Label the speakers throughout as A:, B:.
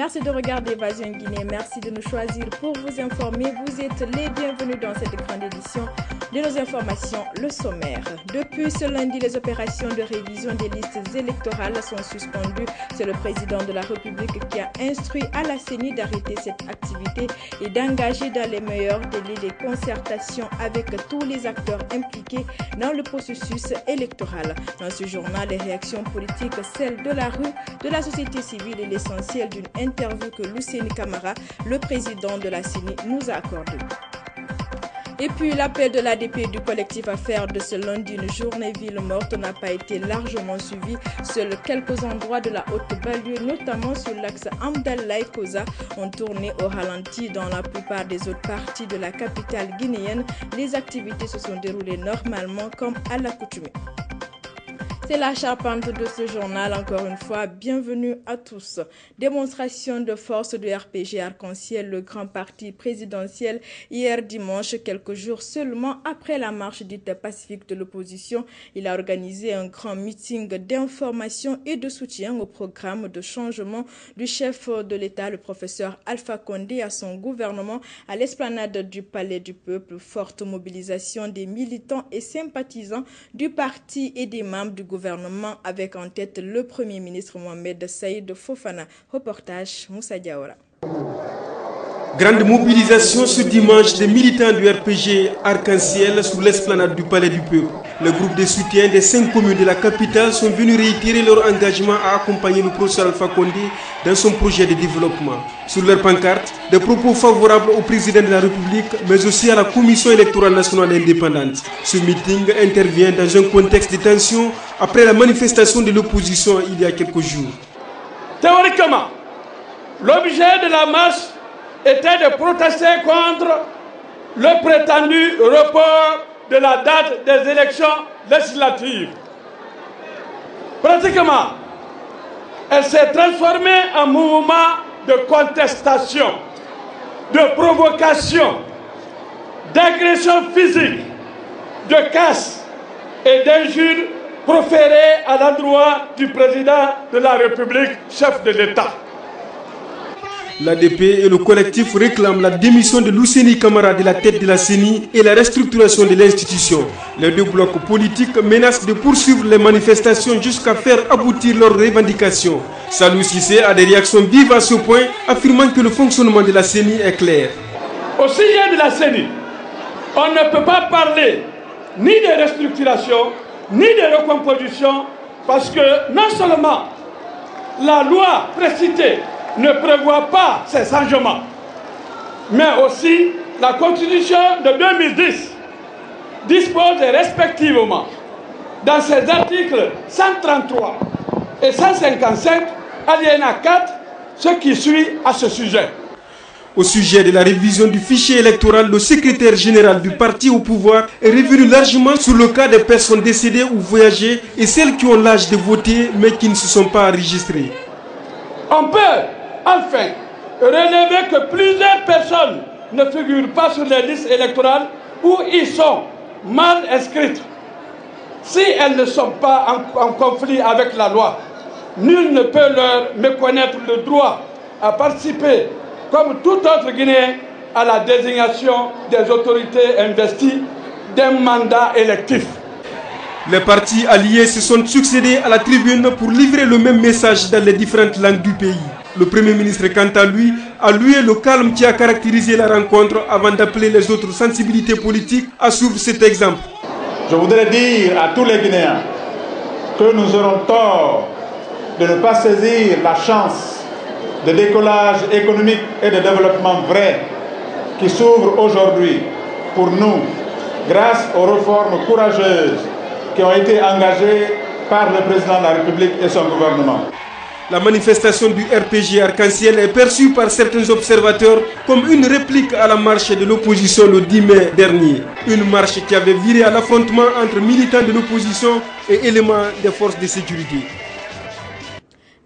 A: Merci de regarder Évasion Guinée. Merci de nous choisir pour vous informer. Vous êtes les bienvenus dans cette grande édition de nos informations, le sommaire. Depuis ce lundi, les opérations de révision des listes électorales sont suspendues. C'est le président de la République qui a instruit à la CENI d'arrêter cette activité et d'engager dans les meilleurs délais des concertations avec tous les acteurs impliqués dans le processus électoral. Dans ce journal, les réactions politiques, celles de la rue, de la société civile et l'essentiel d'une interview que Luceni Camara, le président de la CENI, nous a accordée. Et puis l'appel de l'ADP du collectif à faire de ce lundi une journée ville morte n'a pas été largement suivi. Seuls quelques endroits de la haute banlieue, notamment sur l'axe Amdalaï-Koza, ont tourné au ralenti. Dans la plupart des autres parties de la capitale guinéenne, les activités se sont déroulées normalement comme à l'accoutumée. C'est la charpente de ce journal. Encore une fois, bienvenue à tous. Démonstration de force du RPG Arc-en-Ciel, le grand parti présidentiel, hier dimanche, quelques jours seulement après la marche dite pacifique de l'opposition. Il a organisé un grand meeting d'information et de soutien au programme de changement du chef de l'État, le professeur Alpha Condé, à son gouvernement à l'esplanade du Palais du Peuple. Forte mobilisation des militants et sympathisants du parti et des membres du gouvernement avec en tête le Premier ministre Mohamed Saïd Fofana. Reportage Moussa Diawara.
B: Grande mobilisation ce dimanche des militants du RPG Arc-en-Ciel sur l'esplanade du Palais du Peuple. Le groupe de soutien des 5 communes de la capitale sont venus réitérer leur engagement à accompagner le professeur Alpha Condé dans son projet de développement. Sur leur pancarte, des propos favorables au président de la République, mais aussi à la Commission électorale nationale indépendante. Ce meeting intervient dans un contexte de tension après la manifestation de l'opposition il y a quelques jours.
C: Théoriquement, l'objet de la marche était de protester contre le prétendu report de la date des élections législatives. Pratiquement, elle s'est transformée en mouvement de contestation, de provocation, d'agression physique, de casse et d'injures proférées à l'endroit du président de la République, chef de l'État.
B: L'ADP et le collectif réclament la démission de Luceni Camara de la tête de la CENI et la restructuration de l'institution. Les deux blocs politiques menacent de poursuivre les manifestations jusqu'à faire aboutir leurs revendications. Salou Cissé a des réactions vives à ce point, affirmant que le fonctionnement de la CENI est clair.
C: Au sujet de la CENI, on ne peut pas parler ni de restructuration, ni de recomposition, parce que non seulement la loi précitée ne prévoit pas ces changements, mais aussi la Constitution de 2010 dispose respectivement dans ses articles 133 et 155, alinéa 4, ce qui suit à ce sujet.
B: Au sujet de la révision du fichier électoral, le secrétaire général du parti au pouvoir est revenu largement sur le cas des personnes décédées ou voyagées et celles qui ont l'âge de voter mais qui ne se sont pas enregistrées.
C: On peut enfin relever que plusieurs personnes ne figurent pas sur les listes électorales ou y sont mal inscrites. Si elles ne sont pas en conflit avec la loi, nul ne peut leur méconnaître le droit à participer, comme tout autre Guinéen, à la désignation des autorités investies d'un mandat électif.
B: Les partis alliés se sont succédés à la tribune pour livrer le même message dans les différentes langues du pays. Le Premier ministre, quant à lui, a loué le calme qui a caractérisé la rencontre avant d'appeler les autres sensibilités politiques à suivre cet exemple.
D: Je voudrais dire à tous les Guinéens que nous aurons tort de ne pas saisir la chance de décollage économique et de développement vrai qui s'ouvre aujourd'hui pour nous grâce aux réformes courageuses qui ont été engagées par le président de la République et son gouvernement.
B: La manifestation du RPG Arc-en-Ciel est perçue par certains observateurs comme une réplique à la marche de l'opposition le 10 mai dernier. Une marche qui avait viré à l'affrontement entre militants de l'opposition et éléments des forces de sécurité.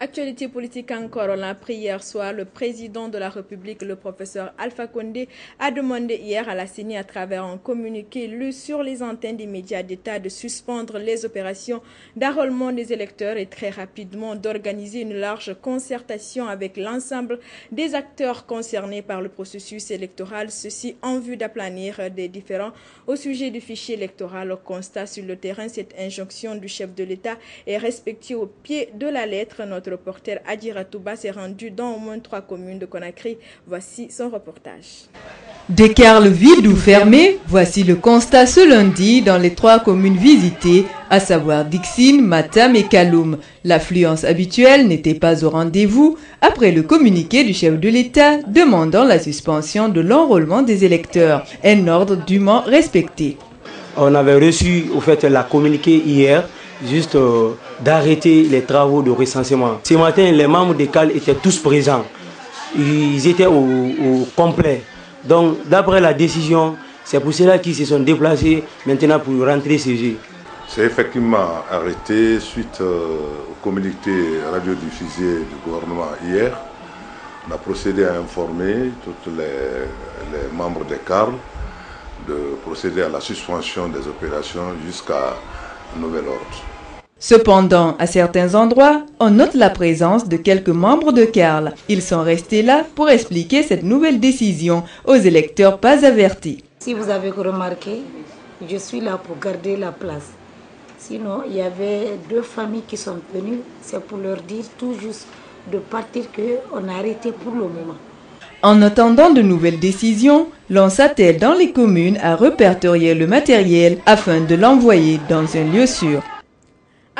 A: Actualité politique encore, on l'a appris hier soir, le président de la République, le professeur Alpha Condé, a demandé hier à la CENI à travers un communiqué lu sur les antennes des médias d'État de suspendre les opérations d'enrôlement des électeurs et très rapidement d'organiser une large concertation avec l'ensemble des acteurs concernés par le processus électoral, ceci en vue d'aplanir des différends au sujet du fichier électoral. Au constat sur le terrain, cette injonction du chef de l'État est respectée au pied de la lettre. Notre reporter Adjira Touba s'est rendu dans au moins 3 communes de Conakry. Voici son reportage.
E: Des carles vides ou fermés, voici le constat ce lundi dans les 3 communes visitées, à savoir Dixine, Matam et Kaloum. L'affluence habituelle n'était pas au rendez-vous après le communiqué du chef de l'État demandant la suspension de l'enrôlement des électeurs, un ordre dûment respecté.
F: On avait reçu au fait la communiqué hier, juste d'arrêter les travaux de recensement. Ce matin, les membres des CAL étaient tous présents. Ils étaient au complet. Donc, d'après la décision, c'est pour cela qu'ils se sont déplacés maintenant pour rentrer chez eux.
G: C'est effectivement arrêté suite au communiqué radiodiffusé du gouvernement hier. On a procédé à informer tous les membres des CARL de procéder à la suspension des opérations jusqu'à nouvel ordre.
E: Cependant, à certains endroits, on note la présence de quelques membres de CARL. Ils sont restés là pour expliquer cette nouvelle décision aux électeurs pas avertis.
H: Si vous avez remarqué, je suis là pour garder la place. Sinon, il y avait 2 familles qui sont venues, c'est pour leur dire tout juste de partir qu'on a arrêté pour le moment.
E: En attendant de nouvelles décisions, l'on s'attelle dans les communes à répertorier le matériel afin de l'envoyer dans un lieu sûr.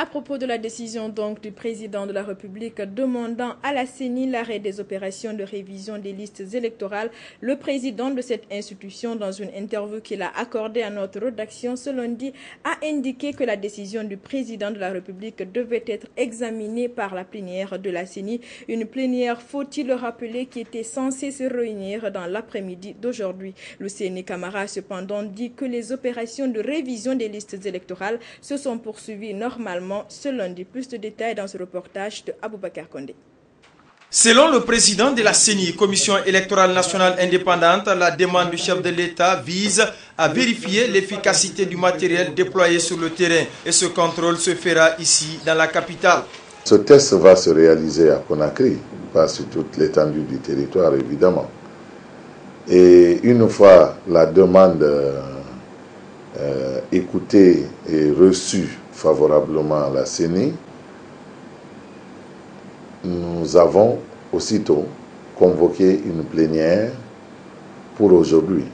A: À propos de la décision donc du président de la République demandant à la CENI l'arrêt des opérations de révision des listes électorales, le président de cette institution, dans une interview qu'il a accordée à notre rédaction ce lundi, a indiqué que la décision du président de la République devait être examinée par la plénière de la CENI. Une plénière, faut-il le rappeler, qui était censée se réunir dans l'après-midi d'aujourd'hui. Le CENI Camara a cependant dit que les opérations de révision des listes électorales se sont poursuivies normalement ce lundi. Plus de détails dans ce reportage de Aboubakar Condé.
B: Selon le président de la CENI, Commission électorale nationale indépendante, la demande du chef de l'État vise à vérifier l'efficacité du matériel déployé sur le terrain. Et ce contrôle se fera ici, dans la capitale.
I: Ce test va se réaliser à Conakry, pas sur toute l'étendue du territoire, évidemment. Et une fois la demande écoutée et reçue favorablement à la CENI, nous avons aussitôt convoqué une plénière pour aujourd'hui,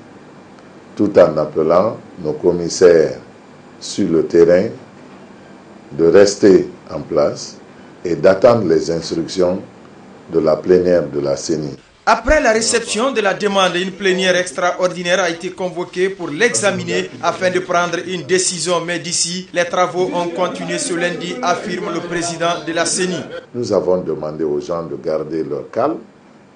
I: tout en appelant nos commissaires sur le terrain de rester en place et d'attendre les instructions de la plénière de la CENI.
B: Après la réception de la demande, une plénière extraordinaire a été convoquée pour l'examiner afin de prendre une décision. Mais d'ici, les travaux ont continué ce lundi, affirme le président de la CENI.
I: Nous avons demandé aux gens de garder leur calme,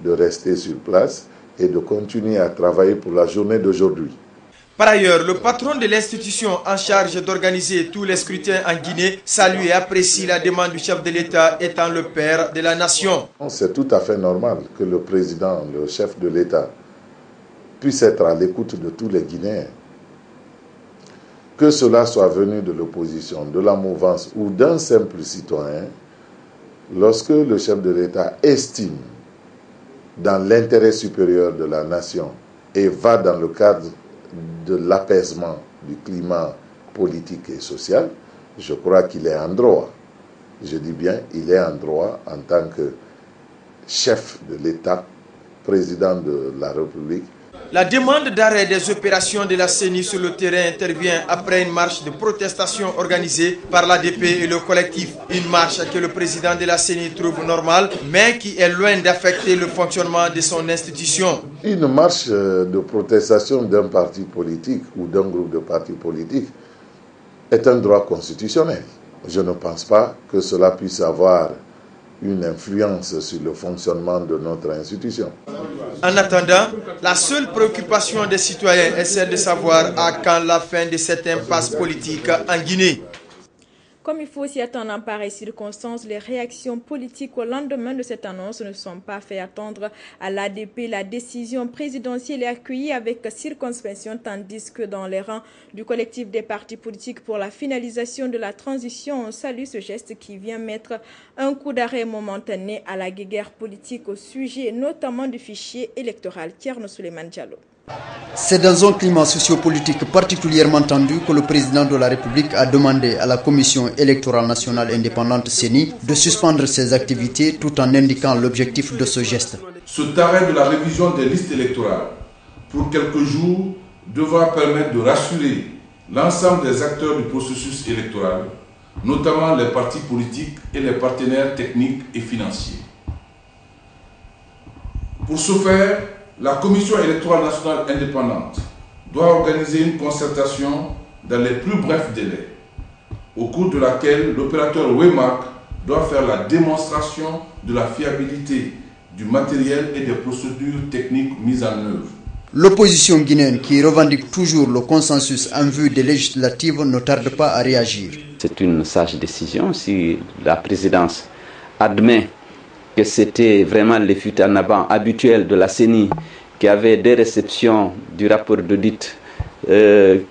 I: de rester sur place et de continuer à travailler pour la journée d'aujourd'hui.
B: Par ailleurs, le patron de l'institution en charge d'organiser tous les scrutins en Guinée salue et apprécie la demande du chef de l'État étant le père de la nation.
I: C'est tout à fait normal que le président, le chef de l'État, puisse être à l'écoute de tous les Guinéens. Que cela soit venu de l'opposition, de la mouvance ou d'un simple citoyen, lorsque le chef de l'État estime dans l'intérêt supérieur de la nation et va dans le cadre de l'apaisement du climat politique et social, je crois qu'il est en droit. Je dis bien, il est en droit en tant que chef de l'État, président de la République.
B: La demande d'arrêt des opérations de la CENI sur le terrain intervient après une marche de protestation organisée par l'ADP et le collectif. Une marche que le président de la CENI trouve normale, mais qui est loin d'affecter le fonctionnement de son institution.
I: Une marche de protestation d'un parti politique ou d'un groupe de partis politiques est un droit constitutionnel. Je ne pense pas que cela puisse avoir une influence sur le fonctionnement de notre institution.
B: En attendant, la seule préoccupation des citoyens est celle de savoir à quand la fin de cette impasse politique en Guinée.
A: Comme il faut s'y attendre en pareille circonstance, les réactions politiques au lendemain de cette annonce ne sont pas fait attendre. À l'ADP, la décision présidentielle est accueillie avec circonspection, tandis que dans les rangs du collectif des partis politiques pour la finalisation de la transition, on salue ce geste qui vient mettre un coup d'arrêt momentané à la guéguerre politique au sujet notamment du fichier électoral. Tierno Souleymane Diallo.
J: C'est dans un climat sociopolitique particulièrement tendu que le président de la République a demandé à la Commission électorale nationale indépendante CENI de suspendre ses activités tout en indiquant l'objectif de ce geste.
K: Cet arrêt de la révision des listes électorales pour quelques jours devra permettre de rassurer l'ensemble des acteurs du processus électoral, notamment les partis politiques et les partenaires techniques et financiers. Pour ce faire, la Commission électorale nationale indépendante doit organiser une concertation dans les plus brefs délais, au cours de laquelle l'opérateur Waymark doit faire la démonstration de la fiabilité du matériel et des procédures techniques mises en œuvre.
J: L'opposition guinéenne, qui revendique toujours le consensus en vue des législatives, ne tarde pas à réagir.
L: C'est une sage décision si la présidence admet que c'était vraiment les fuites en avant habituelles de la CENI qui avait des réceptions du rapport d'audit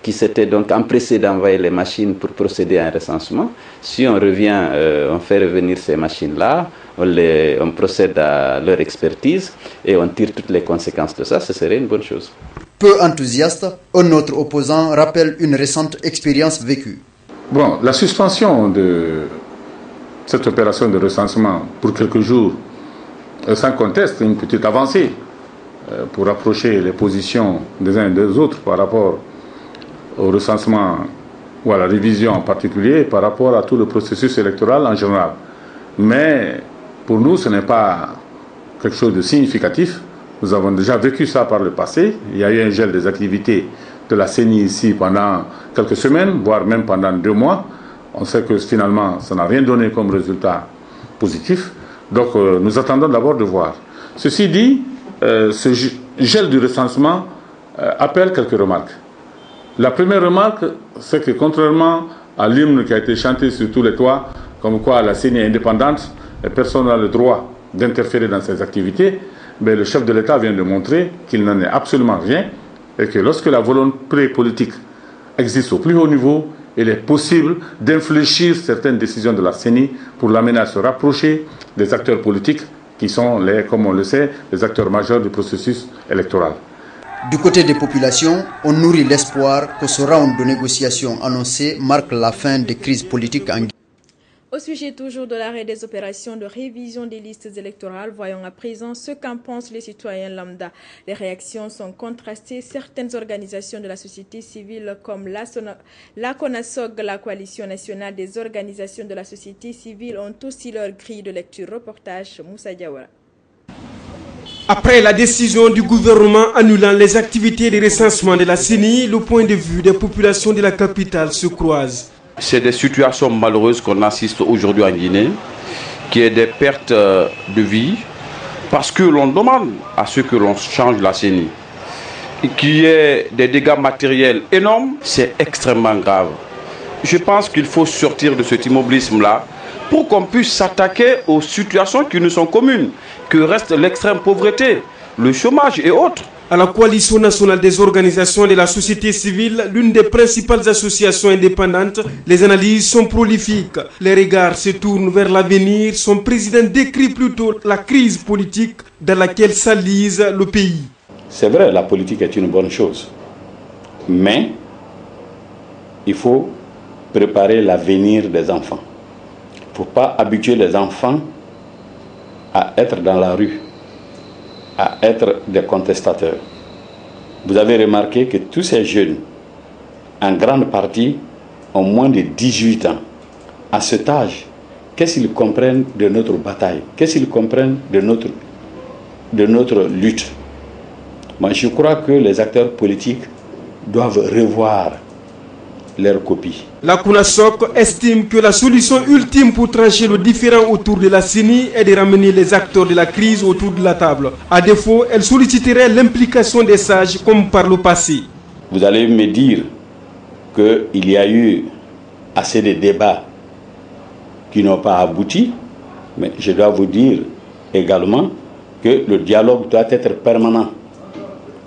L: qui s'était donc empressé d'envoyer les machines pour procéder à un recensement. Si on revient, on fait revenir ces machines-là, on procède à leur expertise et on tire toutes les conséquences de ça, ce serait une bonne chose.
J: Peu enthousiaste, un autre opposant rappelle une récente expérience vécue.
D: Bon, la suspension de cette opération de recensement pour quelques jours, sans conteste, une petite avancée pour rapprocher les positions des uns et des autres par rapport au recensement ou à la révision en particulier, par rapport à tout le processus électoral en général. Mais pour nous, ce n'est pas quelque chose de significatif. Nous avons déjà vécu ça par le passé. Il y a eu un gel des activités de la CENI ici pendant quelques semaines, voire même pendant 2 mois. On sait que finalement, ça n'a rien donné comme résultat positif. Donc, nous attendons d'abord de voir. Ceci dit, ce gel du recensement appelle quelques remarques. La première remarque, c'est que contrairement à l'hymne qui a été chanté sur tous les toits, comme quoi la CENI est indépendante et personne n'a le droit d'interférer dans ses activités, mais le chef de l'État vient de montrer qu'il n'en est absolument rien et que lorsque la volonté politique existe au plus haut niveau, il est possible d'infléchir certaines décisions de la CENI pour l'amener à se rapprocher des acteurs politiques qui sont, comme on le sait, les acteurs majeurs du processus électoral.
J: Du côté des populations, on nourrit l'espoir que ce round de négociations annoncé marque la fin des crises politiques en Guinée.
A: Au sujet toujours de l'arrêt des opérations de révision des listes électorales, voyons à présent ce qu'en pensent les citoyens lambda. Les réactions sont contrastées. Certaines organisations de la société civile comme la CONASOG, la Coalition nationale des organisations de la société civile, ont aussi leur grille de lecture. Reportage Moussa Diawara.
B: Après la décision du gouvernement annulant les activités de recensement de la CENI, le point de vue des populations de la capitale se croise.
M: C'est des situations malheureuses qu'on assiste aujourd'hui en Guinée, qui est des pertes de vie, parce que l'on demande à ce que l'on change la CENI. Qu'il y ait des dégâts matériels énormes, c'est extrêmement grave. Je pense qu'il faut sortir de cet immobilisme-là pour qu'on puisse s'attaquer aux situations qui nous sont communes, que reste l'extrême pauvreté, le chômage et autres.
B: À la Coalition nationale des organisations de la société civile, l'une des principales associations indépendantes, les analyses sont prolifiques. Les regards se tournent vers l'avenir. Son président décrit plutôt la crise politique dans laquelle s'enlise le pays.
N: C'est vrai, la politique est une bonne chose. Mais il faut préparer l'avenir des enfants. Il ne faut pas habituer les enfants à être dans la rue, à être des contestateurs. Vous avez remarqué que tous ces jeunes, en grande partie, ont moins de 18 ans. À cet âge, qu'est-ce qu'ils comprennent de notre bataille? Qu'est-ce qu'ils comprennent de notre lutte? Moi, je crois que les acteurs politiques doivent revoir leur copie.
B: La CONASOC estime que la solution ultime pour trancher le différend autour de la CENI est de ramener les acteurs de la crise autour de la table. À défaut, elle solliciterait l'implication des sages comme par le passé.
N: Vous allez me dire qu'il y a eu assez de débats qui n'ont pas abouti. Mais je dois vous dire également que le dialogue doit être permanent.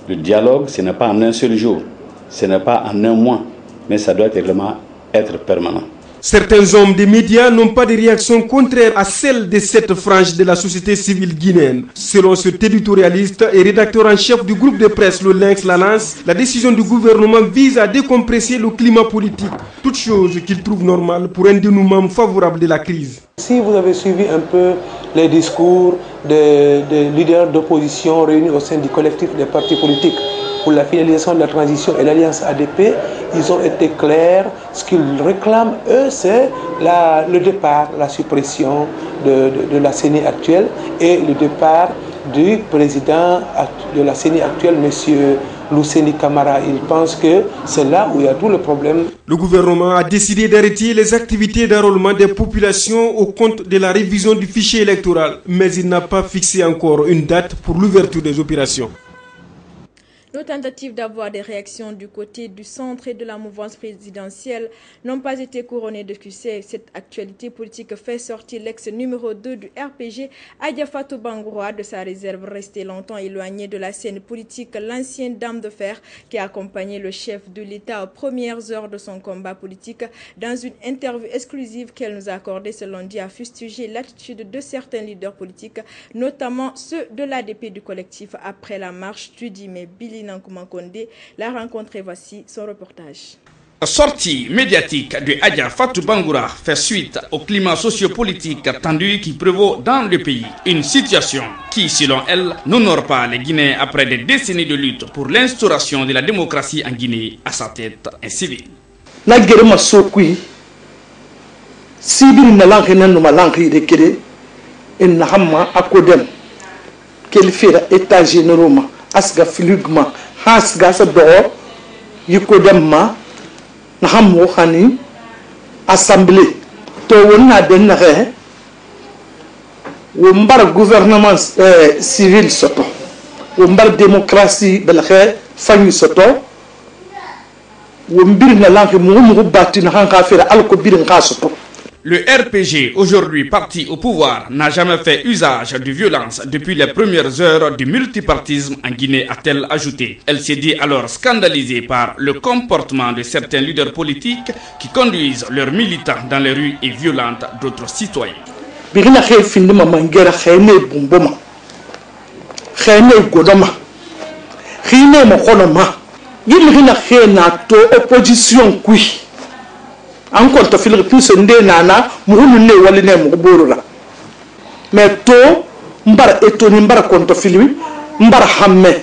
N: Le dialogue, ce n'est pas en un seul jour, ce n'est pas en un mois, mais ça doit également être permanent.
B: Certains hommes des médias n'ont pas de réaction contraire à celle de cette frange de la société civile guinéenne. Selon ce éditorialiste et rédacteur en chef du groupe de presse Le Lynx La Lance, la décision du gouvernement vise à décompresser le climat politique, toute chose qu'il trouve normale pour un dénouement favorable de la crise.
O: Si vous avez suivi un peu les discours des leaders d'opposition réunis au sein du collectif des partis politiques pour la finalisation de la transition et l'alliance ADP, ils ont été clairs. Ce qu'ils réclament, eux, c'est le départ, la suppression de la CENI actuelle et le départ du président de la CENI actuelle, M. Luceni Camara. Ils pensent que c'est là où il y a tout le problème.
B: Le gouvernement a décidé d'arrêter les activités d'enrôlement des populations au compte de la révision du fichier électoral, mais il n'a pas fixé encore une date pour l'ouverture des opérations.
A: Nos tentatives d'avoir des réactions du côté du centre et de la mouvance présidentielle n'ont pas été couronnées de succès. Cette actualité politique fait sortir l'ex numéro 2 du RPG, Adja Fatou Bangoura, de sa réserve restée longtemps éloignée de la scène politique. L'ancienne dame de fer qui a accompagné le chef de l'État aux premières heures de son combat politique. Dans une interview exclusive qu'elle nous a accordée ce lundi, a fustigé l'attitude de certains leaders politiques, notamment ceux de l'ADP du collectif après la marche du 10 mai. Nankouman Kondé l'a rencontré, voici son reportage.
P: La sortie médiatique de Adja Fatou Bangoura fait suite au climat sociopolitique tendu qui prévaut dans le pays. Une situation qui, selon elle, n'honore pas les Guinéens après des décennies de lutte pour l'instauration de la démocratie en Guinée, à sa tête un civil.
Q: La guerre m'a soukui. Si bien n'a l'enquête n'a l'enquête de Kéré, et n'a pas accordé qu'elle fait état général. Asga filugma hasga sa do yikodemma na hammo khani assemblée to wonna den na re wo mbar gouvernement civil soto wo mbar démocratie bel khe fami soto wo mbir na lanke mo batti na hanka fere alko bir nga soto.
P: Le RPG, aujourd'hui parti au pouvoir, n'a jamais fait usage de violence depuis les premières heures du multipartisme en Guinée, a-t-elle ajouté. Elle s'est dit alors scandalisée par le comportement de certains leaders politiques qui conduisent leurs militants dans les rues et violentent d'autres citoyens.
Q: Encore to fil plus ndé nana muhunu ne wali ne mu borura mais to mbar etoni mbar konto filmi mbar hamme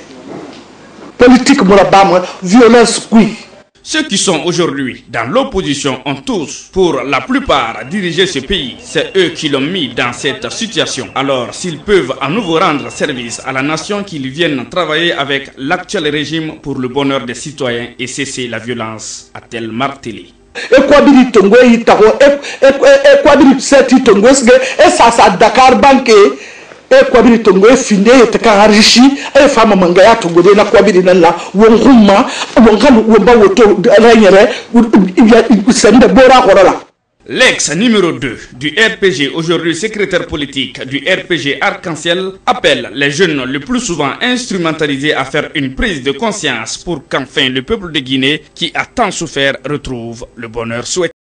Q: politique mo la bam violence kui.
P: Ceux qui sont aujourd'hui dans l'opposition ont tous, pour la plupart, dirigé ce pays. C'est eux qui l'ont mis dans cette situation. Alors, s'ils peuvent à nouveau rendre service à la nation, qu'ils viennent travailler avec l'actuel régime pour le bonheur des citoyens et cesser la violence, a-t-elle martelé.
Q: Et quoi dire tongo itaro et quoi dire cette tongo et ça Dakar banque et quoi dire tongo findé et karishi et femme mangaya tongo de na quoi dire na wonguma wongalu womba woto ranyere sende bora korala.
P: L'ex numéro 2 du RPG, aujourd'hui secrétaire politique du RPG Arc-en-Ciel, appelle les jeunes le plus souvent instrumentalisés à faire une prise de conscience pour qu'enfin le peuple de Guinée, qui a tant souffert, retrouve le bonheur souhaité.